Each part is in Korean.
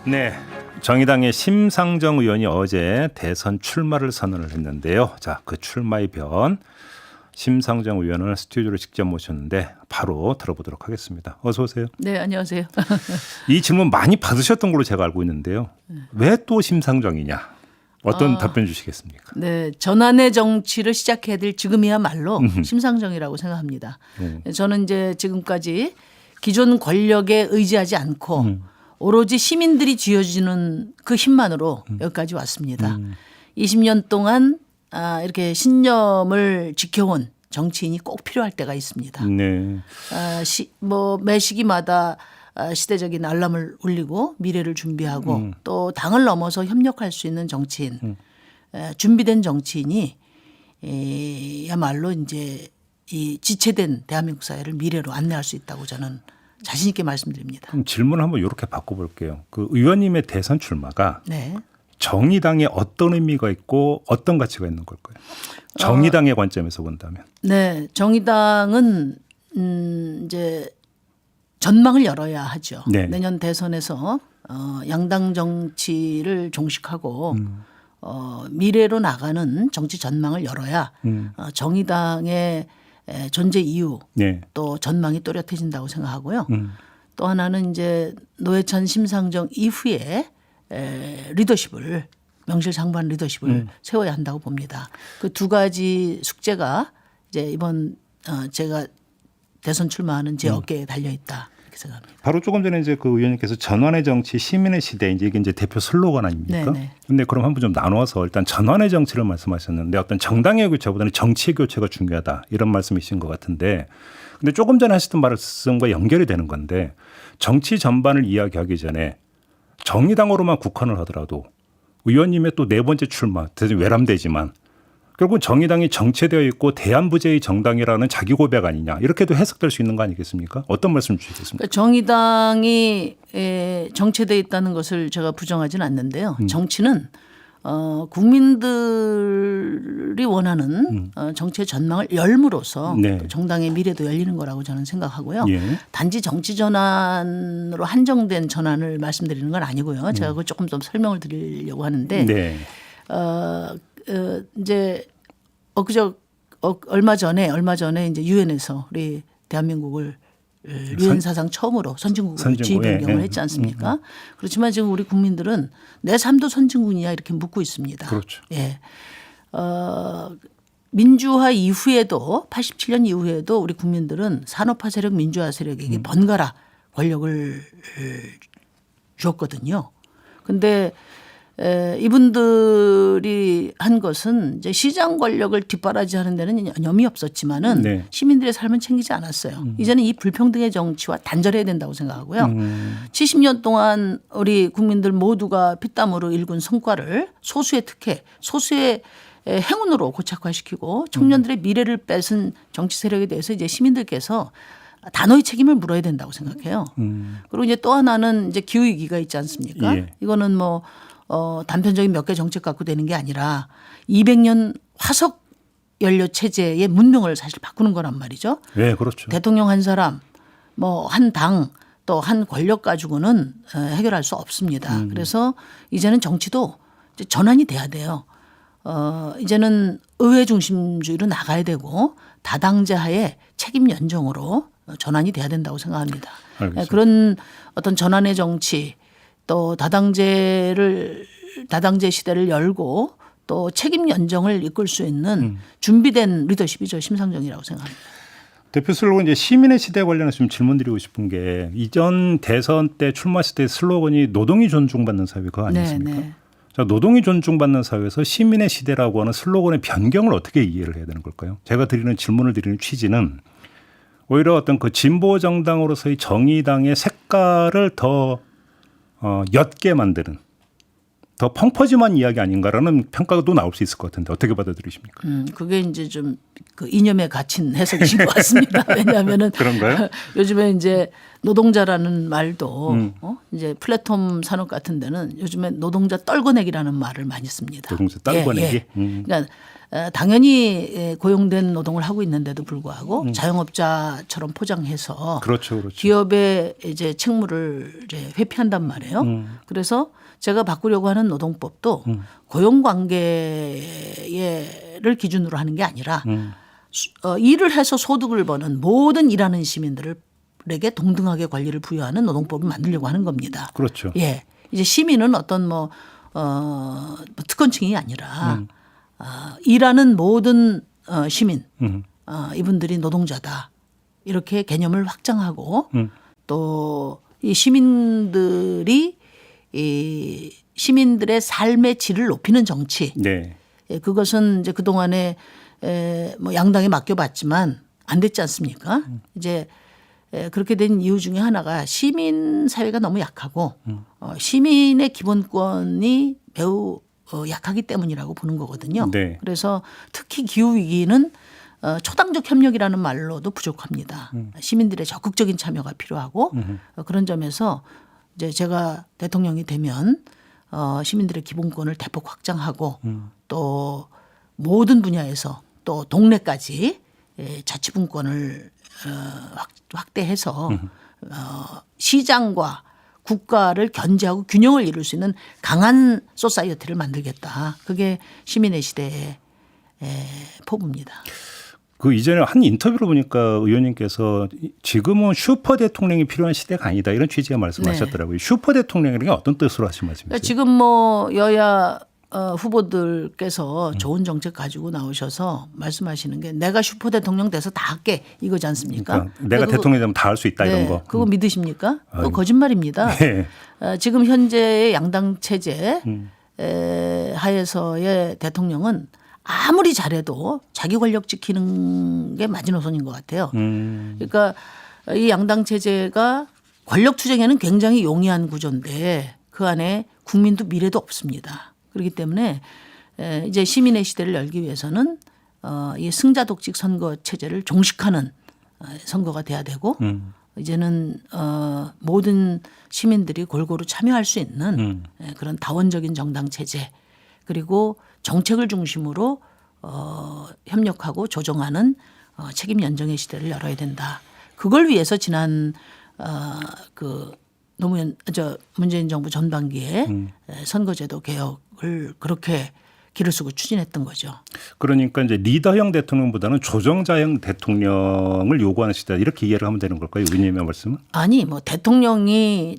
네, 정의당의 심상정 의원이 어제 대선 출마를 선언을 했는데요. 자, 그 출마의 변 심상정 의원을 스튜디오로 직접 모셨는데 바로 들어보도록 하겠습니다. 어서 오세요. 네, 안녕하세요. 이 질문 많이 받으셨던 걸로 제가 알고 있는데요. 왜 또 심상정이냐? 어떤 답변 주시겠습니까? 네, 전환의 정치를 시작해야 될 지금이야말로 심상정이라고 생각합니다. 저는 이제 지금까지 기존 권력에 의지하지 않고 오로지 시민들이 쥐어주는 그 힘만으로 여기까지 왔습니다. 20년 동안 이렇게 신념을 지켜온 정치인이 꼭 필요할 때가 있습니다. 네. 매 시기마다 시대적인 알람을 울리고 미래를 준비하고 또 당을 넘어서 협력할 수 있는 정치인, 준비된 정치인이 야말로 이제 이 지체된 대한민국 사회를 미래로 안내할 수 있다고 저는 자신 있게 말씀드립니다. 그럼 질문을 한번 이렇게 바꿔볼게요. 그 의원님의 대선 출마가 네. 정의당에 어떤 의미가 있고 어떤 가치가 있는 걸까요? 정의당의 관점에서 본다면. 네, 정의당은 이제 전망을 열어야 하죠. 네. 내년 대선에서 양당 정치를 종식하고 미래로 나가는 정치 전망을 열어야 정의당의 존재 이유 네. 또 전망이 또렷해진다고 생각하고요. 또 하나는 이제 노회찬 심상정 이후에 리더십을 명실상부한 리더십을 세워야 한다고 봅니다. 그 두 가지 숙제가 이제 이번 제가 대선 출마하는 제 어깨에 달려 있다 이렇게 생각합니다. 바로 조금 전에 이제 그 의원님께서 전환의 정치, 시민의 시대 이제 이게 이제 대표 슬로건 아닙니까? 네네. 근데 그럼 한번 좀 나눠서 일단 전환의 정치를 말씀하셨는데 어떤 정당의 교체보다는 정치의 교체가 중요하다 이런 말씀이신 것 같은데 근데 조금 전에 하셨던 말씀과 연결이 되는 건데 정치 전반을 이야기하기 전에 정의당으로만 국한을 하더라도 의원님의 또 네 번째 출마, 대신 외람되지만 결국은 정의당이 정체되어 있고 대안부재의 정당이라는 자기 고백 아니냐 이렇게도 해석될 수 있는 거 아니겠습니까? 어떤 말씀 주시겠습니까? 정의당이 정체되어 있다는 것을 제가 부정하지는 않는데요. 정치는 국민들이 원하는 정치의 전망을 열므로써 네. 또 정당의 미래도 열리는 거라고 저는 생각하고요. 예. 단지 정치 전환으로 한정된 전환을 말씀드리는 건 아니고요. 제가 그걸 조금 좀 설명을 드리려고 하는데 네. 이제 얼마 전에 이제 유엔에서 우리 대한민국을 유엔 사상 처음으로 선진국으로 지위 변경을 했지 않습니까? 그렇지만 지금 우리 국민들은 내 삶도 선진국이냐 이렇게 묻고 있습니다. 그렇죠. 예. 민주화 이후에도 87년 이후에도 우리 국민들은 산업화 세력, 민주화 세력에게 번갈아 권력을 줬거든요. 그런데 이분들이 한 것은 이제 시장 권력을 뒷바라지하는 데는 여념이 없었지만은 네. 시민들의 삶은 챙기지 않았어요. 이제는 이 불평등의 정치와 단절해야 된다고 생각하고요. 70년 동안 우리 국민들 모두가 피땀으로 일군 성과를 소수의 특혜, 소수의 행운으로 고착화시키고 청년들의 미래를 뺏은 정치 세력에 대해서 이제 시민들께서 단호히 책임을 물어야 된다고 생각해요. 그리고 이제 또 하나는 이제 기후위기가 있지 않습니까? 예. 이거는 뭐 단편적인 몇 개 정책 갖고 되는 게 아니라 200년 화석 연료 체제의 문명을 사실 바꾸는 거란 말이죠. 네, 그렇죠. 대통령 한 사람, 뭐 한 당, 또 한 권력 가지고는 해결할 수 없습니다. 그래서 이제는 정치도 이제 전환이 돼야 돼요. 이제는 의회 중심주의로 나가야 되고 다당제하에 책임 연정으로 전환이 돼야 된다고 생각합니다. 알겠습니다. 그런 어떤 전환의 정치 또 다당제 시대를 열고 또 책임 연정을 이끌 수 있는 준비된 리더십이죠. 심상정이라고 생각합니다. 대표 슬로건 이제 시민의 시대 관련해서 좀 질문드리고 싶은 게 이전 대선 때 출마했을 때 슬로건이 노동이 존중받는 사회 그거 아니었습니까? 네. 자, 노동이 존중받는 사회에서 시민의 시대라고 하는 슬로건의 변경을 어떻게 이해를 해야 되는 걸까요? 제가 질문을 드리는 취지는 오히려 어떤 그 진보 정당으로서의 정의당의 색깔을 더 옅게 만드는 더 펑퍼짐한 이야기 아닌가라는 평가가 또 나올 수 있을 것 같은데 어떻게 받아들이십니까? 그게 이제 좀 그 이념에 갇힌 해석이신 것 같습니다. 왜냐하면은 그런가요? 요즘에 이제 노동자라는 말도 이제 플랫폼 산업 같은 데는 요즘에 노동자 떨궈내기라는 말을 많이 씁니다. 노동자 떨궈내기? 그러니까 당연히 고용된 노동을 하고 있는데도 불구하고 자영업자처럼 포장해서 그렇죠. 기업의 이제 책무를 이제 회피한단 말이에요. 그래서 제가 바꾸려고 하는 노동법도 고용 관계를 기준으로 하는 게 아니라 일을 해서 소득을 버는 모든 일하는 시민들에게 동등하게 권리를 부여하는 노동법을 만들려고 하는 겁니다. 그렇죠. 예. 이제 시민은 어떤 특권층이 아니라 일하는 모든 시민 이분들이 노동자다. 이렇게 개념을 확장하고 또 이 시민들이 이 시민들의 삶의 질을 높이는 정치. 네. 예, 그것은 이제 그동안에 뭐 양당에 맡겨봤지만 안 됐지 않습니까? 이제 그렇게 된 이유 중에 하나가 시민 사회가 너무 약하고 시민의 기본권이 매우 약하기 때문이라고 보는 거거든요. 네. 그래서 특히 기후 위기는 초당적 협력이라는 말로도 부족합니다. 시민들의 적극적인 참여가 필요하고 그런 점에서 이제 제가 대통령이 되면 시민들의 기본권을 대폭 확장하고 또 모든 분야에서 또 동네까지 자치분권을 확대해서 시장과 국가를 견제하고 균형을 이룰 수 있는 강한 소사이어티를 만들겠다. 그게 시민의 시대의 포부입니다. 그 이전에 한 인터뷰를 보니까 의원님께서 지금은 슈퍼 대통령이 필요한 시대가 아니다 이런 취지의 말씀하셨더라고요. 슈퍼 대통령이라는 게 어떤 뜻으로 하신 말씀이세요? 그러니까 지금 뭐 여야 후보들께서 좋은 정책 가지고 나오셔서 말씀하시는 게 내가 슈퍼 대통령 돼서 다 할게 이거지 않습니까? 그러니까 내가 대통령이 되면 다 할 수 있다 이런 거. 그거 믿으십니까? 그거 거짓말입니다. 네. 지금 현재의 양당 체제 하에서의 대통령은 아무리 잘해도 자기 권력 지키는 게 마지노선인 것 같아요. 그러니까 이 양당 체제가 권력 투쟁에는 굉장히 용이한 구조인데 그 안에 국민도 미래도 없습니다. 그렇기 때문에 이제 시민의 시대를 열기 위해서는 이 승자 독식 선거 체제를 종식하는 선거가 돼야 되고 이제는 모든 시민들이 골고루 참여할 수 있는 그런 다원적인 정당 체제 그리고 정책을 중심으로 협력하고 조정하는 책임 연정의 시대를 열어야 된다. 그걸 위해서 지난 그 문재인 정부 전반기에 선거제도 개혁을 그렇게 길을 쓰고 추진했던 거죠. 그러니까 이제 리더형 대통령보다는 조정자형 대통령을 요구하는 시대 이렇게 이해를 하면 되는 걸까요? 의원님의 말씀은? 아니 뭐 대통령은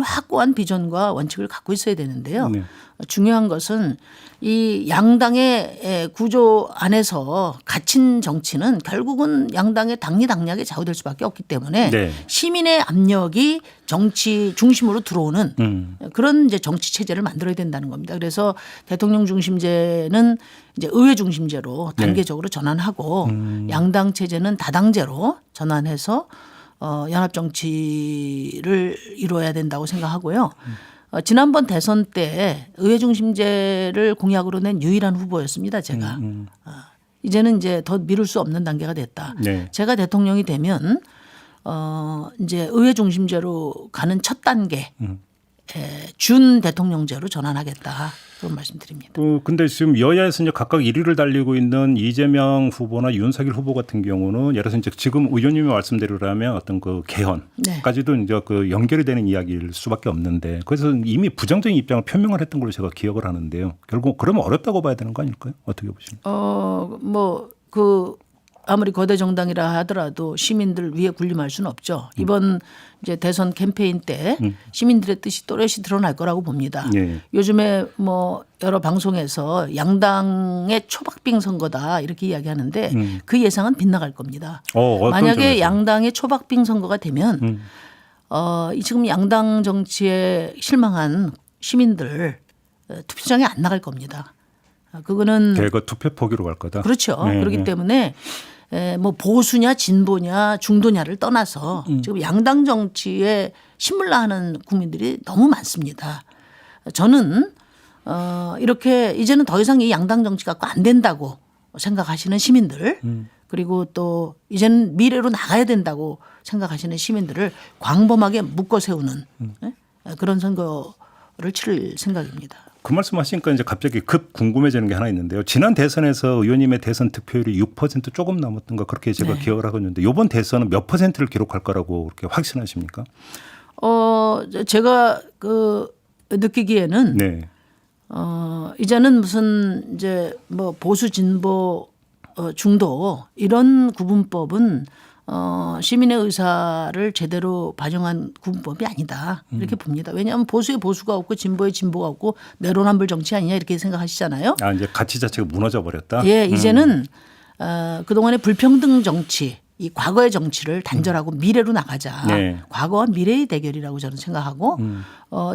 확고한 비전과 원칙을 갖고 있어야 되는데요. 네. 중요한 것은 이 양당의 구조 안에서 갇힌 정치는 결국은 양당의 당리당략에 좌우될 수밖에 없기 때문에 네. 시민의 압력이 정치 중심으로 들어오는 그런 이제 정치 체제를 만들어야 된다는 겁니다. 그래서 대통령 중심제는 이제 의회 중심제로 단계적으로 전환하고 양당 체제는 다당제로 전환해서 연합 정치를 이루어야 된다고 생각하고요. 지난번 대선 때 의회 중심제를 공약으로 낸 유일한 후보였습니다. 제가. 이제는 이제 더 미룰 수 없는 단계가 됐다. 네. 제가 대통령이 되면 이제 의회 중심제로 가는 첫 단계 준 대통령제로 전환하겠다. 그런 말씀드립니다. 근데 지금 여야에서 이제 각각 1위를 달리고 있는 이재명 후보나 윤석열 후보 같은 경우는 예를 들어서 이제 지금 의원님이 말씀대로라면 어떤 그 개헌까지도 이제 그 연결이 되는 이야기일 수밖에 없는데 그래서 이미 부정적인 입장을 표명을 했던 걸로 제가 기억을 하는데요. 결국 그러면 어렵다고 봐야 되는 거 아닐까요? 어떻게 보십니까? 아무리 거대 정당이라 하더라도 시민들 위에 군림할 수는 없죠. 이번 이제 대선 캠페인 때 시민들의 뜻이 또렷이 드러날 거라고 봅니다. 네. 요즘에 뭐 여러 방송에서 양당의 초박빙 선거다 이렇게 이야기하는데 그 예상은 빗나갈 겁니다. 만약에 점에서? 양당의 초박빙 선거가 되면 지금 양당 정치에 실망한 시민들 투표장에 안 나갈 겁니다. 그거는 대거 투표 포기로 갈 거다. 그렇죠. 네, 그렇기 네. 때문에 뭐 보수냐 진보냐 중도냐를 떠나서 지금 양당 정치에 신물나하는 국민들이 너무 많습니다. 저는 이렇게 이제는 더 이상 이 양당 정치 갖고 안 된다고 생각하시는 시민들 그리고 또 이제는 미래로 나가야 된다고 생각하시는 시민들을 광범하게 묶어 세우는 그런 선거를 치를 생각입니다. 그 말씀하시니까 이제 갑자기 급 궁금해지는 게 하나 있는데요. 지난 대선에서 의원님의 대선 득표율이 6% 조금 넘었던 거 그렇게 제가 네. 기억을 하고 있는데 이번 대선은 몇 %를 기록할 거라고 그렇게 확신하십니까? 제가 느끼기에는 네. 이제는 무슨 이제 뭐 보수 진보 중도 이런 구분법은 시민의 의사를 제대로 반영한 구분법이 아니다 이렇게 봅니다. 왜냐하면 보수의 보수가 없고 진보의 진보가 없고 내로남불 정치 아니냐 이렇게 생각하시잖아요. 아 이제 가치 자체가 무너져 버렸다. 예, 이제는 그동안의 불평등 정치, 이 과거의 정치를 단절하고 미래로 나가자. 네. 과거와 미래의 대결이라고 저는 생각하고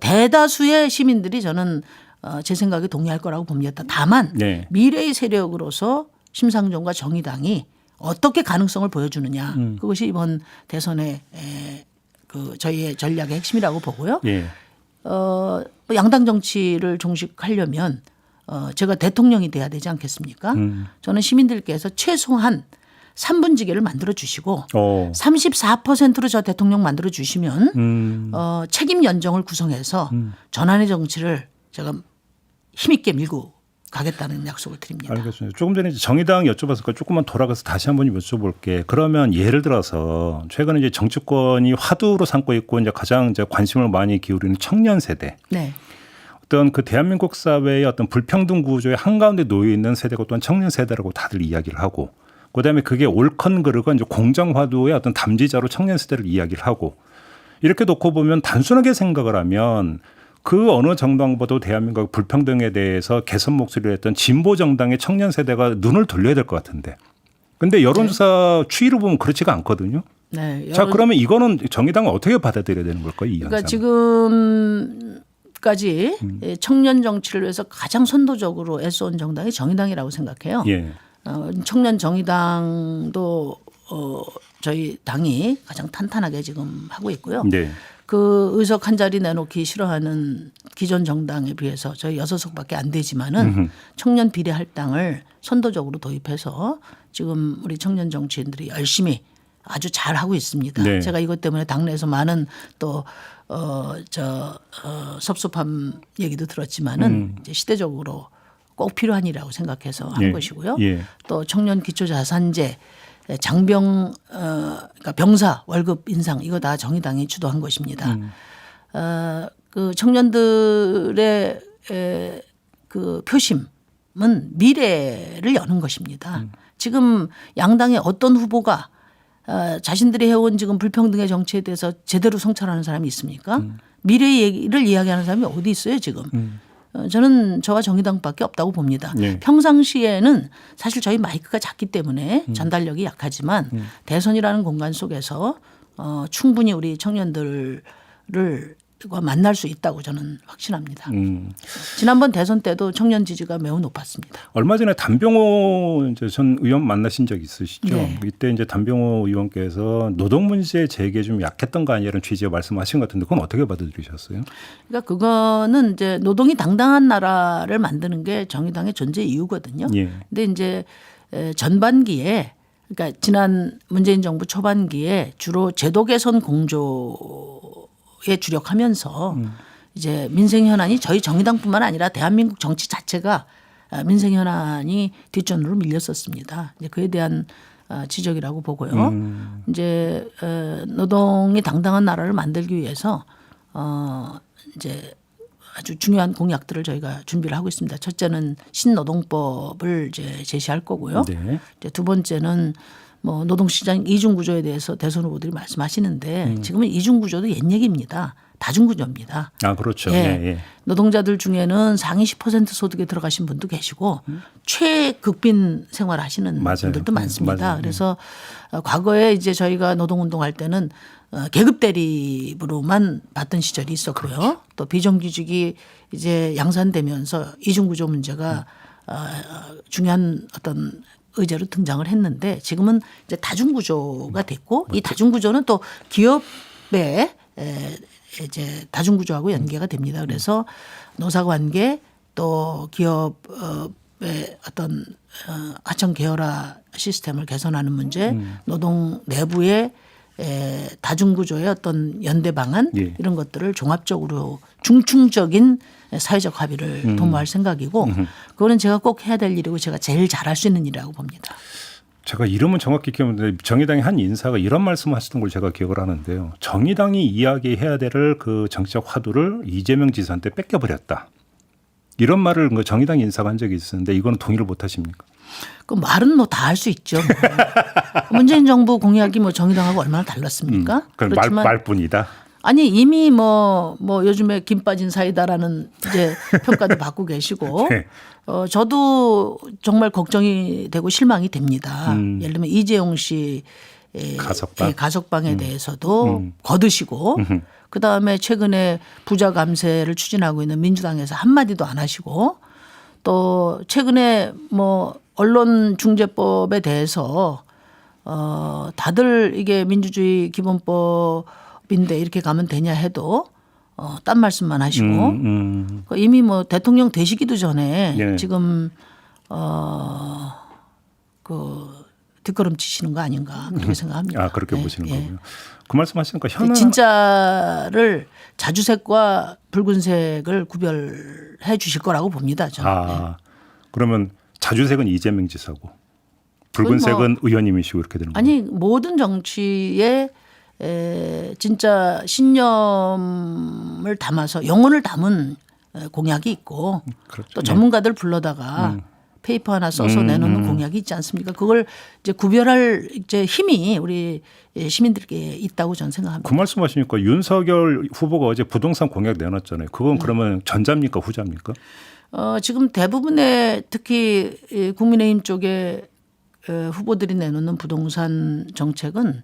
대다수의 시민들이 저는 제 생각에 동의할 거라고 봅니다. 다만 네. 미래의 세력으로서 심상정과 정의당이 어떻게 가능성을 보여주느냐. 그것이 이번 대선의 저희의 전략의 핵심이라고 보고요. 예. 양당 정치를 종식하려면 제가 대통령이 돼야 되지 않겠습니까? 저는 시민들께서 최소한 3분지계를 만들어 주시고 34%로 저 대통령 만들어 주시면 책임 연정을 구성해서 전환의 정치를 제가 힘있게 밀고 가겠다는 약속을 드립니다. 알겠습니다. 조금 전에 이제 정의당 여쭤봤을까 조금만 돌아가서 다시 한번 여쭤볼게. 그러면 예를 들어서 최근에 이제 정치권이 화두로 삼고 있고 이제 가장 이제 관심을 많이 기울이는 청년 세대. 네. 어떤 그 대한민국 사회의 어떤 불평등 구조의 한가운데 놓여 있는 세대가 또한 청년 세대라고 다들 이야기를 하고 그다음에 그게 옳건 그르건 이제 공정화두의 어떤 담지자로 청년 세대를 이야기를 하고 이렇게 놓고 보면 단순하게 생각을 하면 그 어느 정당보다도 대한민국 불평등에 대해서 개선 목소리를 했던 진보 정당의 청년 세대가 눈을 돌려야 될 것 같은데. 근데 여론조사 추이로 보면 그렇지가 않거든요. 네. 자, 그러면 이거는 정의당은 어떻게 받아들여야 되는 걸까요? 이 그러니까 현상은. 지금까지 청년 정치를 위해서 가장 선도적으로 애써온 정당이 정의당이라고 생각해요. 예. 청년 정의당도 저희 당이 가장 탄탄하게 지금 하고 있고요. 네. 그 의석 한 자리 내놓기 싫어하는 기존 정당에 비해서 저희 6석밖에 안 되지만은 청년 비례 할당을 선도적으로 도입해서 지금 우리 청년 정치인들이 열심히 아주 잘 하고 있습니다. 네. 제가 이것 때문에 당내에서 많은 또 섭섭한 얘기도 들었지만은 이제 시대적으로 꼭 필요한 일이라고 생각해서 한 예. 것이고요. 예. 또 청년 기초자산제 장병 그러니까 병사 월급 인상 이거 다 정의당이 주도한 것입니다. 그 청년들의 그 표심은 미래를 여는 것입를 지금 양당의 어떤 후보가 자신들이 해온 지금 불평등의 정치에 대해서 제대로 성찰하는 사람이 있습니까? 미래의 얘기를 이야기하는 사람이 어디 있어요 지금? 저는 저와 정의당밖에 없다고 봅니다. 네. 평상시에는 사실 저희 마이크가 작기 때문에 전달력이 약하지만 대선이라는 공간 속에서 충분히 우리 청년들과 만날 수 있다고 저는 확신합니다. 지난번 대선 때도 청년 지지가 매우 높았습니다. 얼마 전에 담병호 이제 전 의원 만나신 적 있으시죠? 네. 이때 이제 담병호 의원께서 노동 문제 제기에 좀 약했던 거 아니냐는 취지의 말씀하신 것 같은데 그건 어떻게 받아들이셨어요? 그러니까 그거는 이제 노동이 당당한 나라를 만드는 게 정의당의 존재 이유거든요. 예. 근데 이제 전반기에 그러니까 지난 문재인 정부 초반기에 주로 제도 개선 공조에 주력하면서 이제 민생 현안이 저희 정의당뿐만 아니라 대한민국 정치 자체가 민생 현안이 뒷전으로 밀렸었습니다. 이제 그에 대한 지적이라고 보고요. 이제 노동이 당당한 나라를 만들기 위해서 이제 아주 중요한 공약들을 저희가 준비를 하고 있습니다. 첫째는 신노동법을 이제 제시할 거고요. 네. 이제 두 번째는 뭐 노동시장 이중 구조에 대해서 대선 후보들이 말씀하시는데 지금은 이중 구조도 옛 얘기입니다. 다중 구조입니다. 아 그렇죠. 예. 예, 예. 노동자들 중에는 상위 10% 소득에 들어가신 분도 계시고 최극빈 생활하시는 맞아요. 분들도 많습니다. 맞아요. 그래서 과거에 이제 저희가 노동운동할 때는 계급 대립으로만 봤던 시절이 있었고요. 그렇죠. 또 비정규직이 이제 양산되면서 이중구조 문제가 중요한 어떤 의제로 등장을 했는데 지금은 이제 다중구조가 됐고 이 다중구조는 또 기업의 이제 다중구조하고 연계가 됩니다. 그래서 노사관계 또 기업의 어떤 하청 계열화 시스템을 개선하는 문제, 노동 내부의 다중구조의 어떤 연대 방안 예. 이런 것들을 종합적으로 중충적인 사회적 합의를 도모할 생각이고 그거는 제가 꼭 해야 될 일이고 제가 제일 잘할 수 있는 일이라고 봅니다. 제가 이름은 정확히 기억하는데 정의당의 한 인사가 이런 말씀을 하셨던 걸 제가 기억을 하는데요. 정의당이 이야기해야 될 그 정치적 화두를 이재명 지사한테 뺏겨버렸다. 이런 말을 정의당 인사가 한 적이 있었는데 이거는 동의를 못 하십니까? 그 말은 뭐 다 할 수 있죠. 뭐. 문재인 정부 공약이 뭐 정의당하고 얼마나 달랐습니까? 그건 말뿐이다. 아니 이미 뭐 요즘에 김 빠진 사이다라는 이제 평가도 받고 계시고 네. 저도 정말 걱정이 되고 실망이 됩니다. 예를 들면 이재용 씨 가석방에 대해서도 거드시고 그다음에 최근에 부자 감세를 추진하고 있는 민주당에서 한마디도 안 하시고 또 최근에 뭐 언론중재법에 대해서 다들 이게 민주주의 기본법인데 이렇게 가면 되냐 해도 딴 말씀만 하시고 이미 뭐 대통령 되시기도 전에 네. 지금 그 뒷걸음치시는 거 아닌가 그렇게 생각합니다. 아 그렇게 네, 보시는 예. 거고요. 그 말씀하시니까 현안 진짜를 자주색과 붉은색을 구별해 주실 거라고 봅니다. 저는. 네. 그러면 자주색은 이재명 지사고 붉은색은 의원님이시고 이렇게 되는 거예요. 아니 모든 정치에 진짜 신념을 담아서 영혼을 담은 공약이 있고 그렇죠. 또 전문가들 불러다가 페이퍼 하나 써서 내놓는 공약이 있지 않습니까? 그걸 이제 구별할 이제 힘이 우리 시민들께 있다고 저는 생각합니다. 그 말씀하시니까 윤석열 후보가 어제 부동산 공약 내놨잖아요. 그건 그러면 전자입니까 후자입니까? 지금 대부분의 특히 국민의힘 쪽에 후보들이 내놓는 부동산 정책은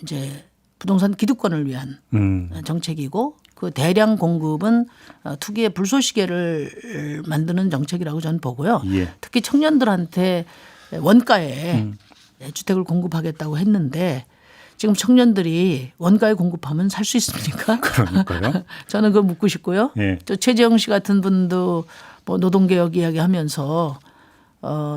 이제 부동산 기득권을 위한 정책이고 그 대량 공급은 투기의 불쏘시개를 만드는 정책이라고 저는 보고요. 예. 특히 청년들한테 원가에 주택을 공급하겠다고 했는데 지금 청년들이 원가에 공급하면 살 수 있습니까? 그러니까요. 저는 그거 묻고 싶고요. 예. 또 최재형 씨 같은 분도 뭐 노동개혁 이야기하면서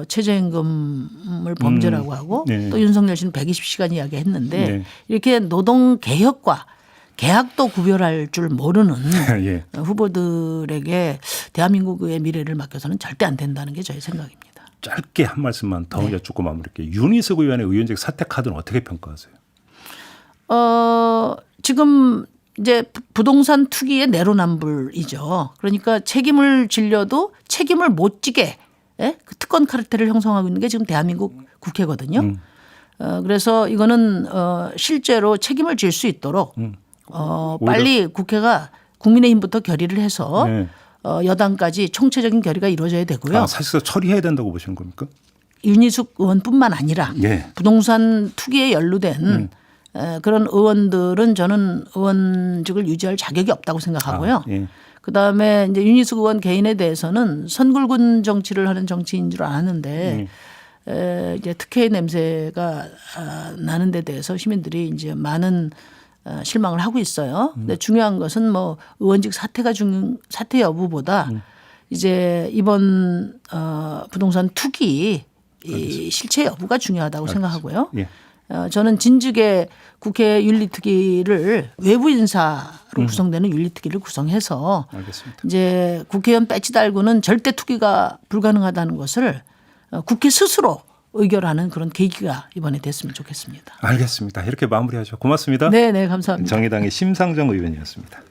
최저임금을 범죄라고 하고 네. 또 윤석열 씨는 120시간 이야기했는데 네. 이렇게 노동개혁과 계약도 구별할 줄 모르는 예. 후보들에게 대한민국의 미래를 맡겨서는 절대 안 된다는 게 저의 생각입니다. 짧게 한 말씀만 더 여쭙고 마무리할게요. 윤희숙 의원의 의원직 사퇴 카드는 어떻게 평가하세요? 지금 이제 부동산 투기의 내로남불이죠. 그러니까 책임을 질려도 책임을 못 지게 그 특권 카르텔을 형성하고 있는 게 지금 대한민국 국회거든요. 그래서 이거는 실제로 책임을 질 수 있도록 빨리 국회가 국민의힘부터 결의를 해서 네. 여당까지 총체적인 결의가 이루어져야 되고요. 사실상 처리해야 된다고 보시는 겁니까? 윤희숙 의원뿐만 아니라 예. 부동산 투기에 연루된 그런 의원들은 저는 의원직을 유지할 자격이 없다고 생각하고요. 예. 그다음에 이제 윤희숙 의원 개인에 대해서는 선굴군 정치를 하는 정치인 줄 아는데 이제 특혜의 냄새가 나는 데 대해서 시민들이 이제 많은 실망을 하고 있어요. 근데 중요한 것은 뭐 의원직 사퇴 여부보다 이제 이번 부동산 투기 이 실체 여부가 중요하다고 생각하고요. 예. 저는 진즉에 국회 윤리특위를 외부 인사로 구성되는 윤리특위를 구성해서 알겠습니다. 이제 국회의원 배지 달고는 절대 투기가 불가능하다는 것을 국회 스스로 의결하는 그런 계기가 이번에 됐으면 좋겠습니다. 알겠습니다. 이렇게 마무리하죠. 고맙습니다. 네, 감사합니다. 정의당의 심상정 의원이었습니다.